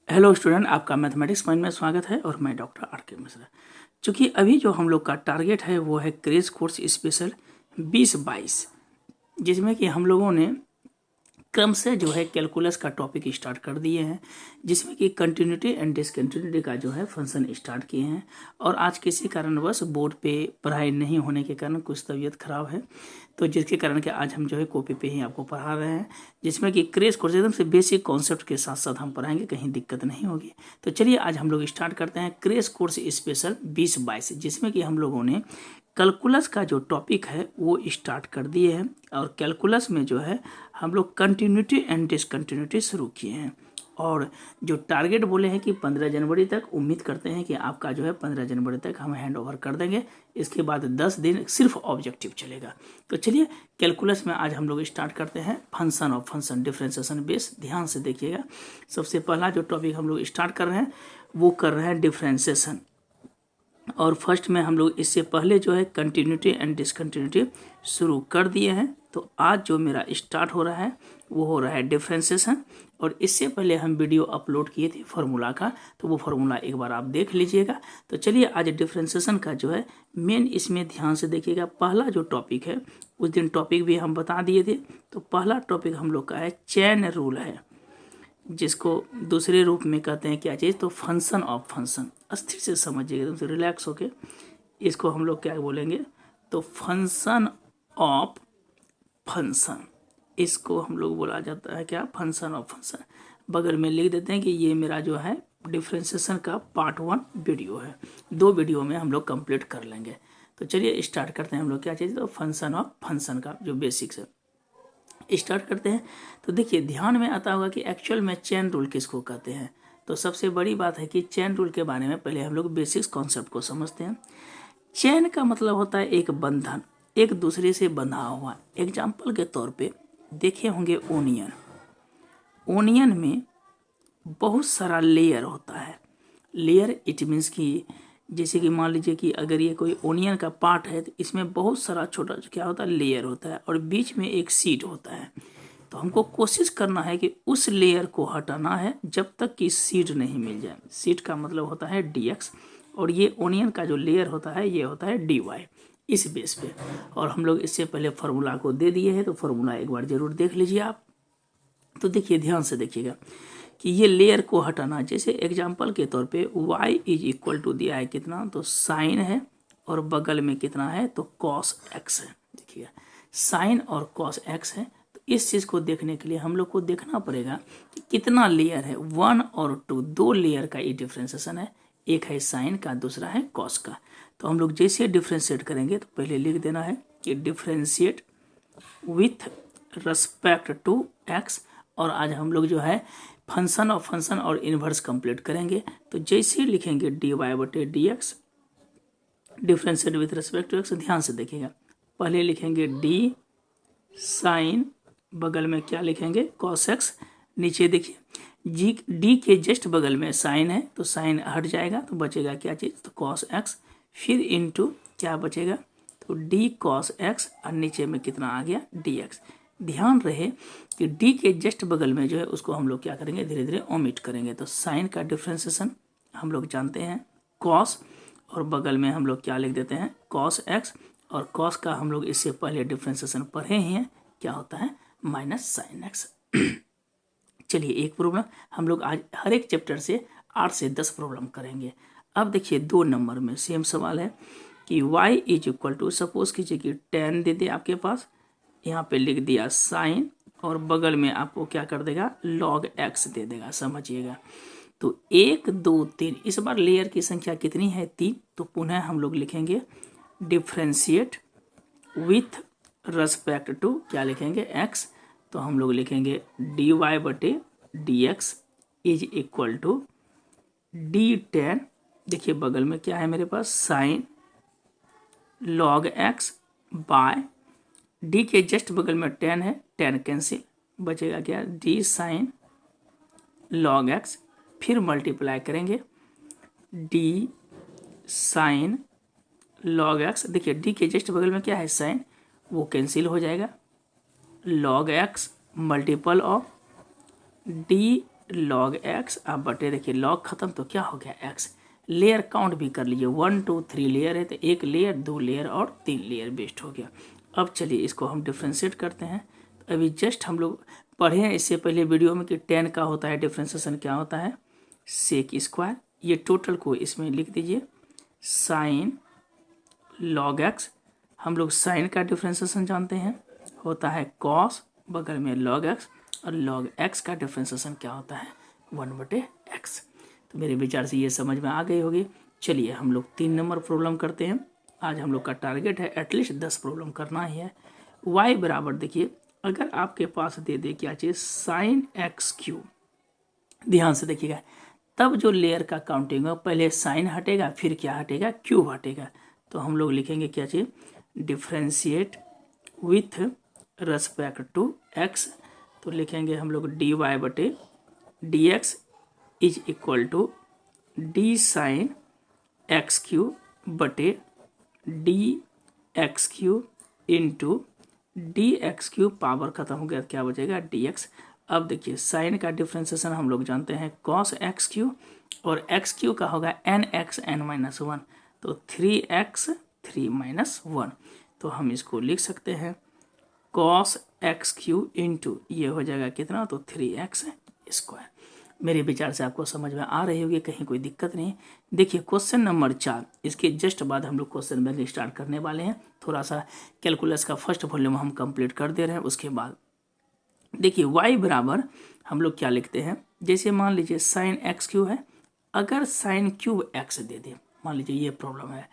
Hello student, आपका mathematics point में स्वागत है और मैं डॉक्टर आर के मिश्रा। चूँकि अभी जो हम लोग का टारगेट है वो है क्रेश कोर्स स्पेशल 2022, जिसमें कि हम लोगों ने क्रम से जो है कैलकुलस का टॉपिक स्टार्ट कर दिए हैं, जिसमें कि कंटिन्यूटी एंड डिसकंटिन्यूटी का जो है फंक्शन स्टार्ट किए हैं। और आज किसी कारणवश बोर्ड पे पढ़ाई नहीं होने के कारण कुछ तबीयत खराब है, तो जिसके कारण कि आज हम जो है कॉपी पे ही आपको पढ़ा रहे हैं, जिसमें कि क्रेश कोर्स एकदम से बेसिक कॉन्सेप्ट के साथ साथ हम पढ़ाएंगे, कहीं दिक्कत नहीं होगी। तो चलिए आज हम लोग स्टार्ट करते हैं क्रेश कोर्स स्पेशल 2022, जिसमें कि हम लोगों ने कैलकुलस का जो टॉपिक है वो स्टार्ट कर दिए हैं। और कैलकुलस में जो है हम लोग कंटिन्यूटी एंड डिसकंटिन्यूटी शुरू किए हैं। और जो टारगेट बोले हैं कि 15 जनवरी तक, उम्मीद करते हैं कि आपका जो है 15 जनवरी तक हम हैंड ओवर कर देंगे। इसके बाद 10 दिन सिर्फ ऑब्जेक्टिव चलेगा। तो चलिए कैलकुलस में आज हम लोग स्टार्ट करते हैं function of function differentiation base. ध्यान से देखिएगा, सबसे पहला जो टॉपिक हम लोग स्टार्ट कर रहे हैं वो कर रहे हैं डिफरेंशिएशन। और फर्स्ट में हम लोग इससे पहले जो है कंटिन्यूटी एंड डिसकंटिन्यूटी शुरू कर दिए हैं। तो आज जो मेरा स्टार्ट हो रहा है वो हो रहा है डिफरेंशिएशन। और इससे पहले हम वीडियो अपलोड किए थे फार्मूला का, तो वो फार्मूला एक बार आप देख लीजिएगा। तो चलिए आज डिफरेंशिएशन का जो है मेन, इसमें ध्यान से देखिएगा। पहला जो टॉपिक है, उस दिन टॉपिक भी हम बता दिए थे। तो पहला टॉपिक हम लोग का है चेन रूल है, जिसको दूसरे रूप में कहते हैं क्या चीज़, तो फंक्शन ऑफ फंक्शन। अस्थिर से समझिएगा, एकदम से रिलैक्स होके। इसको हम लोग क्या बोलेंगे, तो फंक्शन ऑफ फंक्शन। इसको हम लोग बोला जाता है क्या, फंक्शन ऑफ फंक्शन। बगल में लिख देते हैं कि ये मेरा जो है डिफरेंशिएशन का पार्ट 1 वीडियो है। 2 वीडियो में हम लोग कंप्लीट कर लेंगे। तो चलिए स्टार्ट करते हैं हम लोग क्या चीज़, तो फंक्शन ऑफ फंक्शन का जो बेसिक्स है स्टार्ट करते हैं। तो देखिए ध्यान में आता होगा कि एक्चुअल में चेन रूल किसको कहते हैं। तो सबसे बड़ी बात है कि चेन रूल के बारे में पहले हम लोग बेसिक्स कॉन्सेप्ट को समझते हैं। चेन का मतलब होता है एक बंधन, एक दूसरे से बंधा हुआ। एग्जाम्पल के तौर पे देखे होंगे ओनियन। ओनियन में बहुत सारा लेयर होता है। लेयर इट मीन्स कि जैसे कि मान लीजिए कि अगर ये कोई ओनियन का पार्ट है तो इसमें बहुत सारा छोटा क्या होता है, लेयर होता है, और बीच में एक सीड होता है। तो हमको कोशिश करना है कि उस लेयर को हटाना है जब तक कि सीड नहीं मिल जाए। सीड का मतलब होता है dx, और ये ओनियन का जो लेयर होता है ये होता है dy, इस बेस पे। और हम लोग इससे पहले फार्मूला को दे दिए हैं, तो फार्मूला एक बार जरूर देख लीजिए आप। तो देखिए ध्यान से देखिएगा कि ये लेयर को हटाना, जैसे एग्जाम्पल के तौर पे y इज इक्वल टू दिया है कितना, तो साइन है, और बगल में कितना है, तो cos x है। देखिए साइन और cos x है। तो इस चीज़ को देखने के लिए हम लोग को देखना पड़ेगा कि कितना लेयर है, 1 और 2, 2 लेयर का ये डिफ्रेंसिएशन है। एक है साइन का, दूसरा है cos का। तो हम लोग जैसे डिफ्रेंशिएट करेंगे तो पहले लिख देना है कि differentiate with respect to x। और आज हम लोग जो है फंक्शन ऑफ फंक्शन और इन्वर्स कंप्लीट करेंगे। तो जैसे लिखेंगे dy बटे dx, differentiate with respect to x। ध्यान से देखिएगा, पहले लिखेंगे d साइन, बगल में क्या लिखेंगे, cos x। नीचे देखिए जी d के जस्ट बगल में साइन है, तो साइन हट जाएगा, तो बचेगा क्या चीज़, तो cos x। फिर इनटू क्या बचेगा, तो d cos x, और नीचे में कितना आ गया, dx। ध्यान रहे कि d के जस्ट बगल में जो है उसको हम लोग क्या करेंगे, धीरे धीरे ओमिट करेंगे। तो साइन का डिफ्रेंशिएशन हम लोग जानते हैं cos, और बगल में हम लोग क्या लिख देते हैं, cos x। और cos का हम लोग इससे पहले डिफ्रेंशिएशन पढ़े ही हैं, क्या होता है, माइनस साइन x। चलिए एक प्रॉब्लम हम लोग आज हर एक चैप्टर से 8 से 10 प्रॉब्लम करेंगे। अब देखिए 2 नंबर में सेम सवाल है कि y is equal to, suppose कीजिए कि 10 दे दे आपके पास, यहाँ पे लिख दिया साइन, और बगल में आपको क्या कर देगा, log x दे देगा। समझिएगा, तो 1 2 3, इस बार लेयर की संख्या कितनी है, 3। तो पुनः हम लोग लिखेंगे डिफ्रेंशिएट विथ रिस्पेक्ट टू, क्या लिखेंगे, x। तो हम लोग लिखेंगे dy बटे dx is equal to d10। देखिए बगल में क्या है मेरे पास, sine log x by d के जस्ट बगल में 10 है, 10 कैंसिल, बचेगा क्या, d साइन log x। फिर मल्टीप्लाई करेंगे d साइन log x। देखिए d के जस्ट बगल में क्या है, साइन, वो कैंसिल हो जाएगा, log x multiple of d log x अब बटे देखिए log खत्म तो क्या हो गया x। लेयर काउंट भी कर लीजिए 1 2 3 लेयर है तो 1 लेयर 2 लेयर और 3 लेयर वेस्ट हो गया। अब चलिए इसको हम डिफ्रेंशिएट करते हैं। तो अभी जस्ट हम लोग पढ़े हैं इससे पहले वीडियो में कि 10 का होता है डिफ्रेंशिएशन क्या होता है सेक स्क्वायर। ये टोटल को इसमें लिख दीजिए साइन log x। हम लोग साइन का डिफ्रेंशिएशन जानते हैं होता है कॉस बगल में log x और log x का डिफ्रेंशिएशन क्या होता है 1/x। तो मेरे विचार से ये समझ में आ गई होगी। चलिए हम लोग 3 नंबर प्रॉब्लम करते हैं। आज हम लोग का टारगेट है एटलीस्ट 10 प्रॉब्लम करना ही है। y बराबर देखिए अगर आपके पास दे दे क्या चीज़ साइन एक्स क्यू, ध्यान से देखिएगा तब जो लेयर का काउंटिंग हो पहले साइन हटेगा फिर क्या हटेगा क्यूब हटेगा। तो हम लोग लिखेंगे क्या चीज़ differentiate with respect to x। तो लिखेंगे हम लोग dy बटे D x is equal to d sine x cube बटे D x cube into d x cube power खत्म हो गया क्या बचेगा डी एक्स। अब देखिए साइन का डिफ्रेंशिएशन हम लोग जानते हैं कॉस एक्स क्यू और एक्स क्यू का होगा एन एक्स एन माइनस 1 तो 3x 3 माइनस 1। तो हम इसको लिख सकते हैं कॉस एक्स क्यू इंटू ये हो जाएगा कितना तो 3x स्क्वायर। मेरे विचार से आपको समझ में आ रही होगी, कहीं कोई दिक्कत नहीं। देखिए क्वेश्चन नंबर 4 इसके जस्ट बाद हम लोग क्वेश्चन बैंक स्टार्ट करने वाले हैं। थोड़ा सा कैलकुलस का फर्स्ट वॉल्यूम हम कंप्लीट कर दे रहे हैं। उसके बाद देखिए y बराबर हम लोग क्या लिखते हैं जैसे मान लीजिए साइन एक्स क्यू है, अगर साइन क्यूब एक्स दे दे मान लीजिए ये प्रॉब्लम है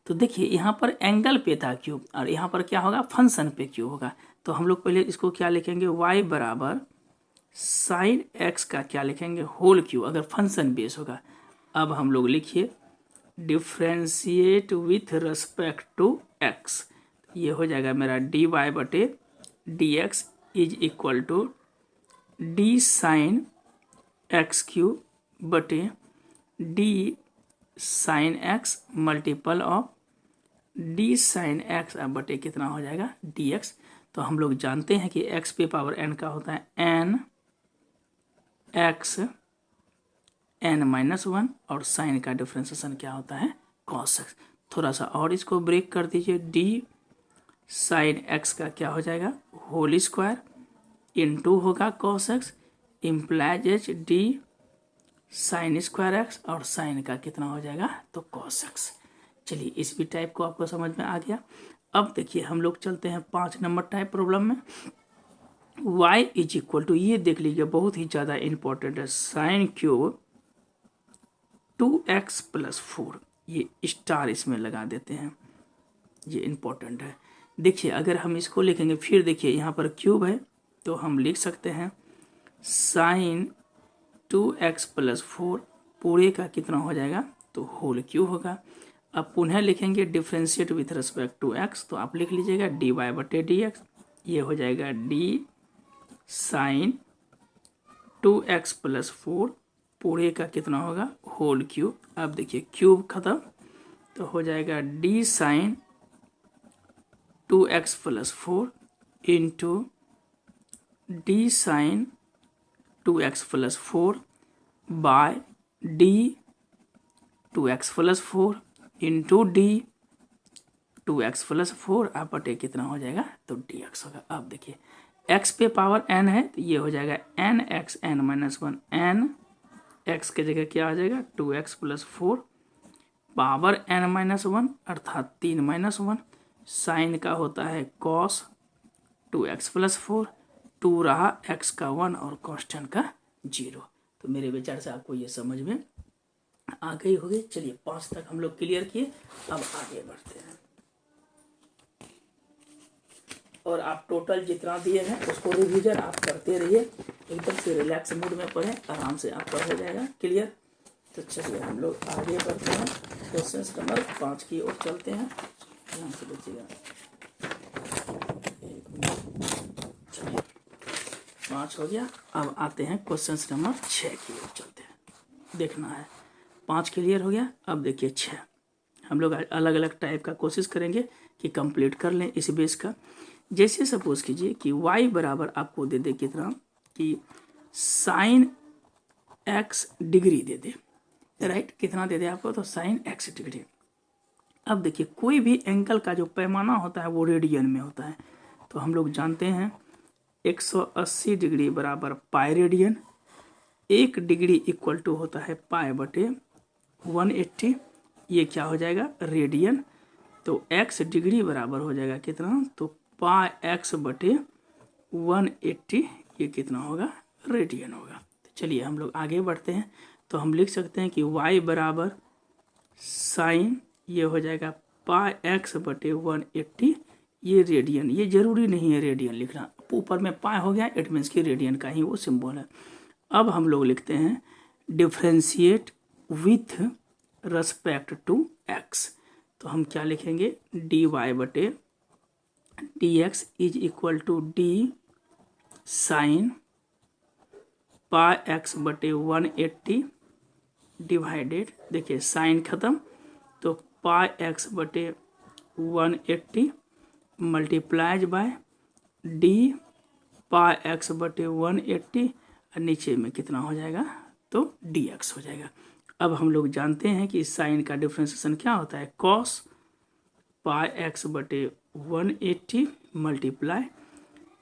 तो देखिए यहाँ पर एंगल पे था क्यूब और यहाँ पर क्या होगा फंक्शन पे क्यूब होगा। तो हम लोग पहले इसको क्या लिखेंगे y बराबर साइन एक्स का क्या लिखेंगे होल क्यूब अगर फंक्शन बेस होगा। अब हम लोग लिखिए differentiate with respect to x, ये हो जाएगा मेरा dy बटे D x is equal to d sine x cube बटे d sine x multiple of d sine x अब बटे कितना हो जाएगा डी एक्स। तो हम लोग जानते हैं कि x पे पावर n का होता है n x n माइनस 1 और साइन का डिफ्रेंशिएशन क्या होता है cos x। थोड़ा सा और इसको ब्रेक कर दीजिए डी साइन x का क्या हो जाएगा होल स्क्वायर इंटू होगा cos x implies H D sine square x और साइन का कितना हो जाएगा तो cos x। चलिए इस भी टाइप को आपको समझ में आ गया। अब देखिए हम लोग चलते हैं 5 नंबर टाइप प्रॉब्लम में। y इज इक्वल टू ये देख लीजिए बहुत ही ज़्यादा इंपॉर्टेंट है साइन क्यूब 2x प्लस 4, ये स्टार इसमें लगा देते हैं ये इंपॉर्टेंट है। देखिए अगर हम इसको लिखेंगे फिर देखिए यहाँ पर क्यूब है तो हम लिख सकते हैं साइन 2x प्लस 4 पूरे का कितना हो जाएगा तो होल क्यूब होगा। अब पुनः लिखेंगे differentiate with respect to x तो आप लिख लीजिएगा डी वाई बटे डी एक्स, ये हो जाएगा डी साइन 2x प्लस 4 पूरे का कितना होगा होल क्यूब। अब देखिए क्यूब खत्म तो हो जाएगा d sine 2x plus 4 into d sine 2x plus 4 by d 2x plus 4 into d 2x plus 4 आप बटे कितना हो जाएगा तो dx होगा। अब देखिए x पे पावर n है तो ये हो जाएगा n x n minus 1 n x के जगह क्या आ जाएगा 2x plus 4 power n minus 1 अर्थात 3 माइनस 1 साइन का होता है cos 2x प्लस 4 2 रहा x का 1 और कांस्टेंट का 0। तो मेरे विचार से आपको ये समझ में आ गई होगी। चलिए 5 तक हम लोग क्लियर किए, अब आगे बढ़ते हैं और आप टोटल जितना दिए हैं उसको रिवीजन आप करते रहिए, एकदम से रिलैक्स मूड में पढ़ें, आराम से आपका हो जाएगा क्लियर। तो चलिए हम लोग आगे बढ़ते हैं क्वेश्चन नंबर 5 की ओर चलते हैं। ध्यान से देखिएगा 5 हो गया। अब आते हैं क्वेश्चन नंबर 6 की ओर चलते हैं। देखना है 5 क्लियर हो गया। अब देखिए 6 हम लोग अलग अलग टाइप का कोशिश करेंगे कि कंप्लीट कर लें इस बेस का। जैसे सपोज कीजिए कि y बराबर आपको दे दे कितना कि साइन x डिग्री दे दे, राइट, कितना दे दे आपको, तो साइन x डिग्री। अब देखिए कोई भी एंगल का जो पैमाना होता है वो रेडियन में होता है, तो हम लोग जानते हैं 180 डिग्री बराबर pi radian, 1 degree equal to होता है पाई बटे 180, ये क्या हो जाएगा रेडियन। तो x डिग्री बराबर हो जाएगा कितना, तो पाई x बटे 180, ये कितना होगा रेडियन होगा। तो चलिए हम लोग आगे बढ़ते हैं, तो हम लिख सकते हैं कि y बराबर साइन, ये हो जाएगा पाई x बटे 180, ये रेडियन, ये जरूरी नहीं है रेडियन लिखना, ऊपर में पाई हो गया, इट मीन्स कि रेडियन का ही वो सिंबल है। अब हम लोग लिखते हैं differentiate with respect to x, तो हम क्या लिखेंगे dy बटे dx is equal to d sine pi x बटे 180 डिवाइडेड, देखिए साइन खत्म, तो पाई x बटे 180 मल्टीप्लाइज बाय डी पाई x बटे 180, और नीचे में कितना हो जाएगा, तो dx हो जाएगा। अब हम लोग जानते हैं कि साइन का डिफ्रेंसिएशन क्या होता है, कॉस पाई x बटे 180 मल्टीप्लाई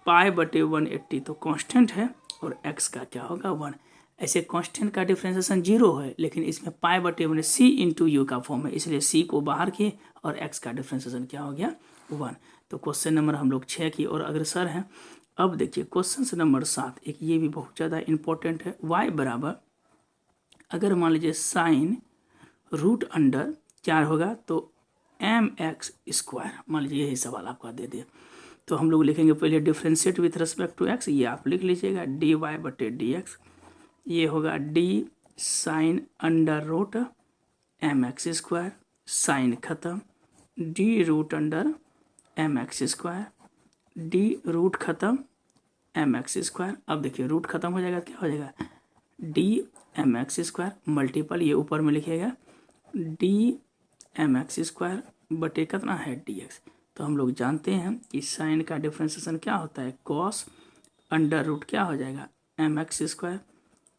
पाई बटे 180, तो कांस्टेंट है और x का क्या होगा 1। ऐसे कांस्टेंट का डिफ्रेंसिएशन 0 है, लेकिन इसमें पाई बटे 1 c इंटू यू का फॉर्म है, इसलिए c को बाहर किए और x का डिफ्रेंसिएशन क्या हो गया 1। तो क्वेश्चन नंबर हम लोग 6 की ओर अग्रसर हैं। अब देखिए क्वेश्चन नंबर 7, एक ये भी बहुत ज़्यादा इंपॉर्टेंट है। y बराबर अगर मान लीजिए साइन रूट अंडर क्या होगा, तो mx स्क्वायर, मान लीजिए यही सवाल आपका दे दिया, तो हम लोग लिखेंगे पहले differentiate with respect to x, ये आप लिख लीजिएगा dy बटे dx, ये होगा d sine under root mx square, sine खत्म, d root under mx square, d root खत्म mx स्क्वायर। अब देखिए रूट खत्म हो जाएगा, क्या हो जाएगा d mx स्क्वायर मल्टीपल, ये ऊपर में लिखिएगा d mx स्क्वायर बटे कितना है dx। तो हम लोग जानते हैं कि साइन का डिफ्रेंसिएशन क्या होता है, कॉस अंडर रूट क्या हो जाएगा mx स्क्वायर,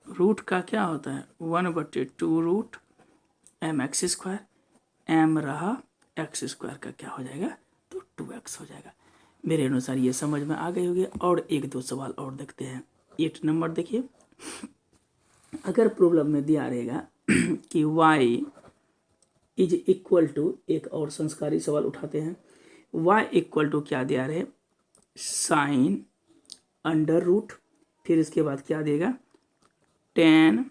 रूट का क्या होता है 1 बटे 2 रूट mx स्क्वायर, m रहा x स्क्वायर का क्या हो जाएगा, तो 2x हो जाएगा। मेरे अनुसार ये समझ में आ गई होगी। और एक दो सवाल और देखते हैं। 8 नंबर देखिए, अगर प्रॉब्लम में दिया रहेगा कि y इज इक्वल टू, एक और संस्कारी सवाल उठाते हैं, y इक्वल टू क्या दिया रहे साइन अंडर रूट, फिर इसके बाद क्या देगा टेन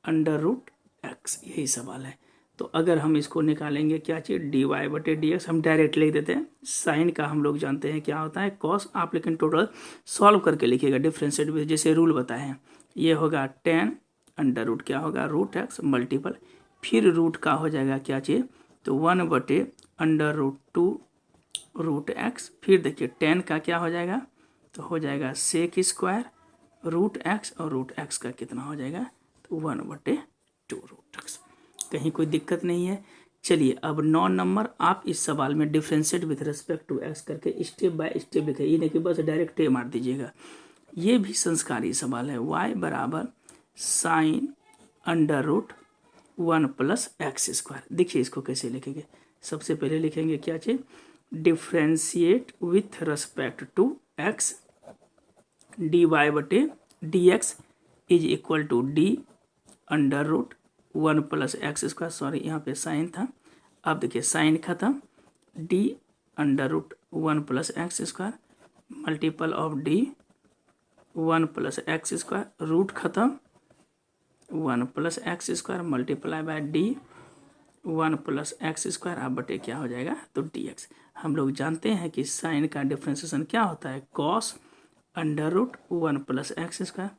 अंडर रूट x, यही सवाल है। तो अगर हम इसको निकालेंगे क्या चीज़ dy बटे dx, हम डायरेक्ट लिख देते हैं। साइन का हम लोग जानते हैं क्या होता है कॉस, आप लेकिन टोटल सॉल्व करके लिखिएगा डिफ्रेंशिएट विथ, जैसे रूल बताए हैं। ये होगा टेन अंडर रूट क्या होगा रूट x मल्टीपल, फिर रूट का हो जाएगा क्या चीज़, तो 1 बटे अंडर रूट 2 रूट x, फिर देखिए टेन का क्या हो जाएगा, तो हो जाएगा सेक स्क्वायर रूट x, और रूट x का कितना हो जाएगा, तो 1 बटे 2 रूट x। कहीं कोई दिक्कत नहीं है। चलिए अब 9 नंबर, आप इस सवाल में differentiate with respect to x करके स्टेप बाय स्टेप लिखे, ये नहीं कि बस डायरेक्ट मार दीजिएगा। ये भी संस्कारी सवाल है। y बराबर sine under root 1 plus x square. देखिए इसको कैसे लिखेंगे, सबसे पहले लिखेंगे क्या चीज़ differentiate with respect to x, dy बटे dx is equal to d under root 1 plus x square, sorry यहाँ पे साइन था, अब देखिए साइन खत्म, d under root 1 plus x square multiple of d 1 plus x square, root खत्म 1 plus x square multiply by D 1 plus x square, आप बटे क्या हो जाएगा, तो dx। हम लोग जानते हैं कि साइन का डिफ्रेंसिएशन क्या होता है cos under root 1 plus x square,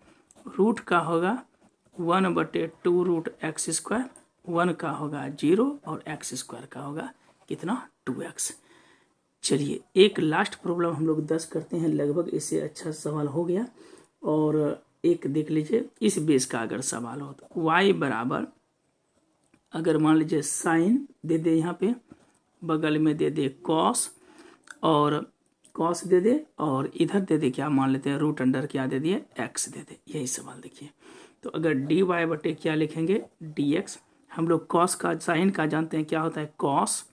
root का होगा 1 बटे 2 रूट एक्स स्क्वायर, 1 का होगा 0 और एक्स स्क्वायर का होगा कितना 2x। चलिए एक लास्ट प्रॉब्लम हम लोग 10 करते हैं, लगभग इससे अच्छा सवाल हो गया। और एक देख लीजिए इस बेस का अगर सवाल हो तो y बराबर अगर मान लीजिए साइन दे दे, यहाँ पे बगल में दे दे कॉस, और कॉस दे दे, और इधर दे दे क्या मान लेते हैं रूट अंडर क्या दे दिए x दे दे, यही सवाल देखिए। तो अगर डी वाई बटे क्या लिखेंगे डी एक्स, हम लोग कॉस का साइन का जानते हैं क्या होता है कॉस,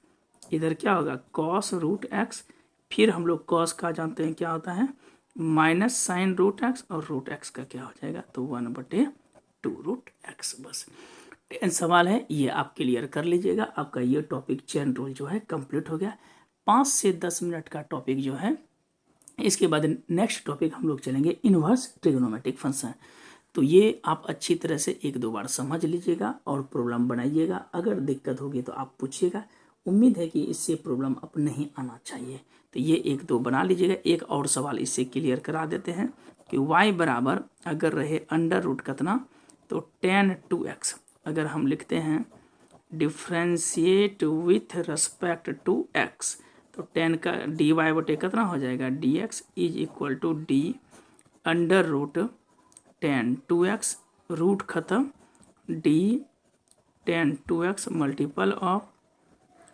इधर क्या होगा कॉस रूट एक्स, फिर हम लोग कॉस का जानते हैं क्या होता है माइनस साइन रूट एक्स, और रूट एक्स का क्या हो जाएगा तो 1/2 रूट एक्स। बस 10 सवाल है, ये आप क्लियर कर लीजिएगा। आपका ये टॉपिक चेन रूल जो है कंप्लीट हो गया। 5 से 10 मिनट का टॉपिक जो है, इसके बाद नेक्स्ट टॉपिक हम लोग चलेंगे इन्वर्स ट्रिग्नोमेट्रिक फंक्शन। तो ये आप अच्छी तरह से 1-2 बार समझ लीजिएगा और प्रॉब्लम बनाइएगा। अगर दिक्कत होगी तो आप पूछिएगा। उम्मीद है कि इससे प्रॉब्लम अब नहीं आना चाहिए। तो ये 1-2 बना लीजिएगा। एक और सवाल इससे क्लियर करा देते हैं कि y बराबर अगर रहे अंडर रूट कितना तो tan 2x, अगर हम लिखते हैं differentiate with respect to x, तो tan का डी वाई बटे कितना हो जाएगा d x is equal to d under root tan 2x, root खत्म d tan 2x multiple of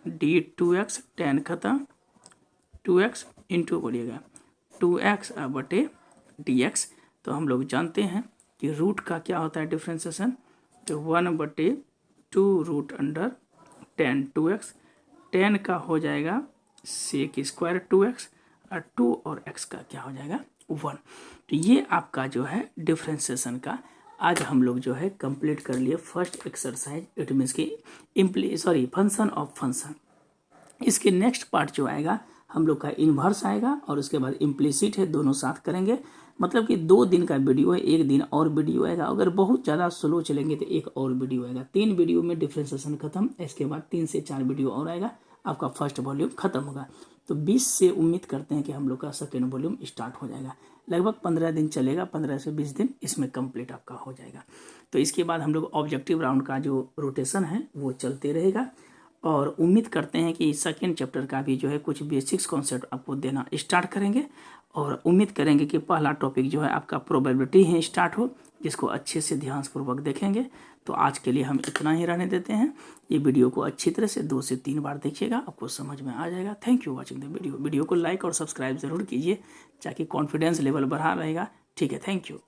d 2x, tan खत्म 2x इंटू बोलिएगा 2x बटे dx। तो हम लोग जानते हैं कि रूट का क्या होता है डिफ्रेंसिएशन, तो 1/2 root under tan 2x, tan का हो जाएगा sec स्क्वायर 2x, और 2 और x का क्या हो जाएगा 1। तो ये आपका जो है डिफ्रेंसिएशन का आज हम लोग जो है कंप्लीट कर लिए फर्स्ट एक्सरसाइज। इट मीन्स की फंक्शन ऑफ फंक्शन। इसके नेक्स्ट पार्ट जो आएगा हम लोग का इन्वर्स आएगा और उसके बाद इम्प्लिसिट है, दोनों साथ करेंगे। मतलब कि 2 दिन का वीडियो है, 1 दिन और वीडियो आएगा। अगर बहुत ज़्यादा स्लो चलेंगे तो एक और वीडियो आएगा। 3 वीडियो में डिफ्रेंसिएशन खत्म, इसके बाद 3 से 4 वीडियो और आएगा, आपका फर्स्ट वॉल्यूम खत्म होगा। तो 20 से उम्मीद करते हैं कि हम लोग का सेकेंड वॉल्यूम स्टार्ट हो जाएगा। लगभग 15 दिन चलेगा, 15 से 20 दिन इसमें कंप्लीट आपका हो जाएगा। तो इसके बाद हम लोग ऑब्जेक्टिव राउंड का जो रोटेशन है वो चलते रहेगा। और उम्मीद करते हैं कि सेकेंड चैप्टर का भी जो है कुछ बेसिक्स कॉन्सेप्ट आपको देना स्टार्ट करेंगे। और उम्मीद करेंगे कि पहला टॉपिक जो है आपका प्रोबेबिलिटी है स्टार्ट हो, जिसको अच्छे से ध्यानपूर्वक देखेंगे। तो आज के लिए हम इतना ही रहने देते हैं। ये वीडियो को अच्छी तरह से 2 से 3 बार देखिएगा, आपको समझ में आ जाएगा। Thank you watching the video. Video को लाइक और सब्सक्राइब जरूर कीजिए ताकि कॉन्फिडेंस लेवल बढ़ा रहेगा। ठीक है, थैंक यू।